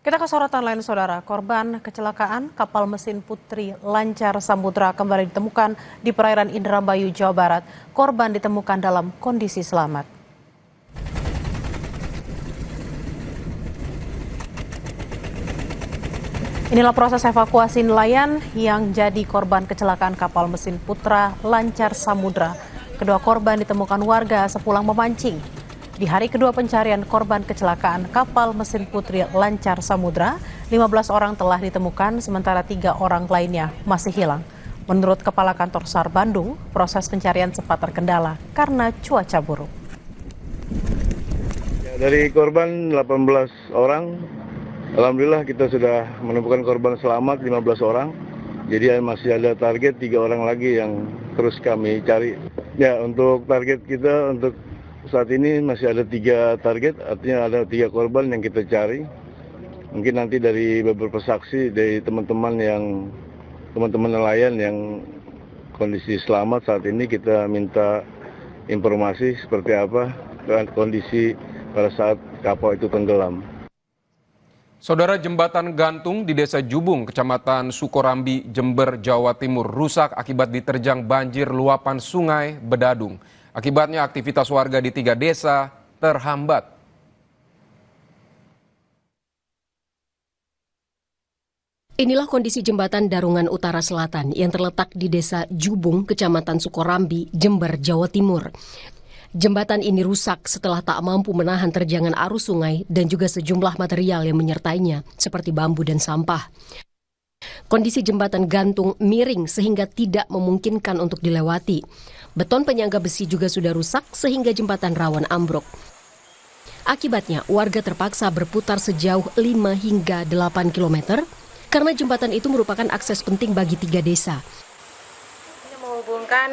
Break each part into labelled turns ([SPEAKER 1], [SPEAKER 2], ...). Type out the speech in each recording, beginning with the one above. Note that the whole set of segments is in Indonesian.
[SPEAKER 1] Kita ke sorotan lain, saudara. Korban kecelakaan kapal mesin Putri Lancar Samudra kembali ditemukan di perairan Indramayu, Jawa Barat. Korban ditemukan dalam kondisi selamat. Inilah proses evakuasi nelayan yang jadi korban kecelakaan kapal mesin Putra Lancar Samudra. Kedua korban ditemukan warga sepulang memancing. Di hari kedua pencarian korban kecelakaan kapal mesin Putri Lancar Samudra, 15 orang telah ditemukan sementara 3 orang lainnya masih hilang. Menurut Kepala Kantor SAR Bandung, proses pencarian sempat terkendala karena cuaca buruk.
[SPEAKER 2] Dari korban 18 orang, alhamdulillah kita sudah menemukan korban selamat 15 orang. Jadi masih ada target 3 orang lagi yang terus kami cari. Ya, untuk target kita untuk saat ini masih ada 3 target, artinya ada 3 korban yang kita cari. Mungkin nanti dari beberapa saksi, dari teman-teman nelayan yang kondisi selamat saat ini kita minta informasi seperti apa kondisi pada saat kapal itu tenggelam.
[SPEAKER 3] Saudara, jembatan gantung di Desa Jubung, Kecamatan Sukorambi, Jember, Jawa Timur rusak akibat diterjang banjir luapan Sungai Bedadung. Akibatnya aktivitas warga di 3 desa terhambat.
[SPEAKER 4] Inilah kondisi jembatan Darungan Utara Selatan yang terletak di Desa Jubung, Kecamatan Sukorambi, Jember, Jawa Timur. Jembatan ini rusak setelah tak mampu menahan terjangan arus sungai dan juga sejumlah material yang menyertainya, seperti bambu dan sampah. Kondisi jembatan gantung miring sehingga tidak memungkinkan untuk dilewati. Beton penyangga besi juga sudah rusak sehingga jembatan rawan ambruk. Akibatnya, warga terpaksa berputar sejauh 5 hingga 8 km karena jembatan itu merupakan akses penting bagi 3 desa.
[SPEAKER 5] Ini menghubungkan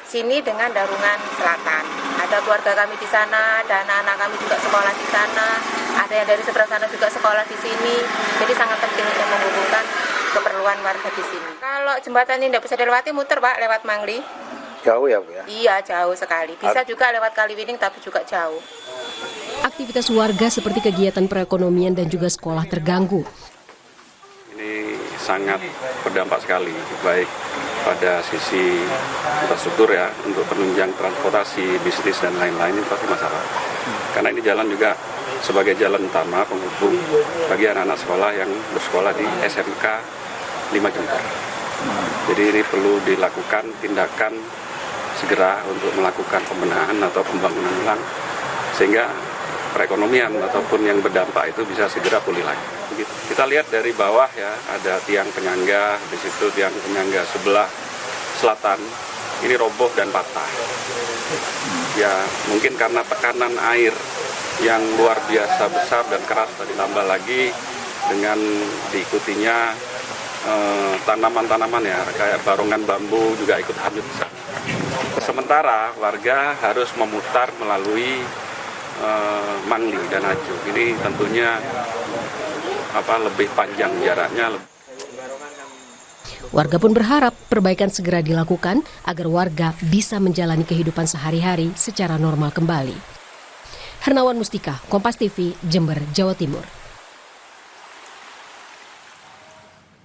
[SPEAKER 5] sini dengan Darungan Selatan. Ada keluarga kami di sana, dan anak-anak kami juga sekolah di sana. Ada yang dari seberang sana juga sekolah di sini. Jadi sangat penting untuk menghubungkan keperluan warga di sini. Kalau jembatan ini tidak bisa dilewati, muter Pak, lewat Mangli.
[SPEAKER 6] Jauh ya Bu ya?
[SPEAKER 5] Iya, jauh sekali. Bisa juga lewat Kaliwining, tapi juga jauh.
[SPEAKER 4] Aktivitas warga seperti kegiatan perekonomian dan juga sekolah terganggu.
[SPEAKER 7] Ini sangat berdampak sekali, baik pada sisi infrastruktur ya, untuk penunjang transportasi, bisnis dan lain-lain itu pasti masalah. Karena ini jalan juga sebagai jalan utama penghubung bagi anak-anak sekolah yang bersekolah di SMK 5 Jember. Jadi ini perlu dilakukan tindakan segera untuk melakukan pembenahan atau pembangunan ulang sehingga perekonomian ataupun yang berdampak itu bisa segera pulih lagi. Begitu. Kita lihat dari bawah ya, ada tiang penyangga, di situ tiang penyangga sebelah selatan ini roboh dan patah. Ya mungkin karena tekanan air yang luar biasa besar dan keras, ditambah lagi dengan diikutinya tanaman-tanaman ya, kayak barongan bambu juga ikut hanyut. Sementara warga harus memutar melalui Mangli dan Ajuk. Ini tentunya lebih panjang jaraknya.
[SPEAKER 4] Warga pun berharap perbaikan segera dilakukan agar warga bisa menjalani kehidupan sehari-hari secara normal kembali. Hernawan Mustika, Kompas TV, Jember, Jawa Timur.